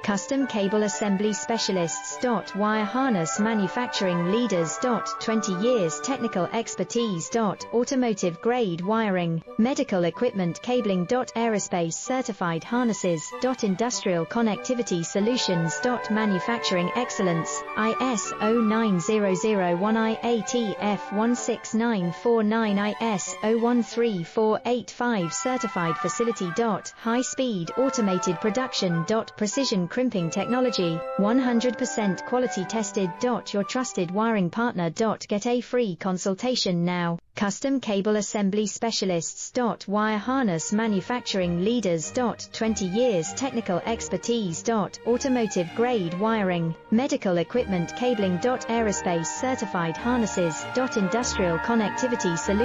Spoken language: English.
Custom Cable Assembly Specialists. Wire Harness Manufacturing Leaders. 20 years technical expertise. Automotive grade wiring, medical equipment cabling. Aerospace certified harnesses. Industrial connectivity solutions. Manufacturing excellence, ISO 9001 IATF 16949 ISO 13485 certified facility. High speed automated production. Precision crimping technology, 100% quality tested. Your trusted wiring partner. Get a free consultation now. Custom Cable Assembly Specialists. Wire Harness Manufacturing Leaders. 20 years technical expertise. Automotive grade wiring, medical equipment cabling. Aerospace certified harnesses. Industrial connectivity solutions.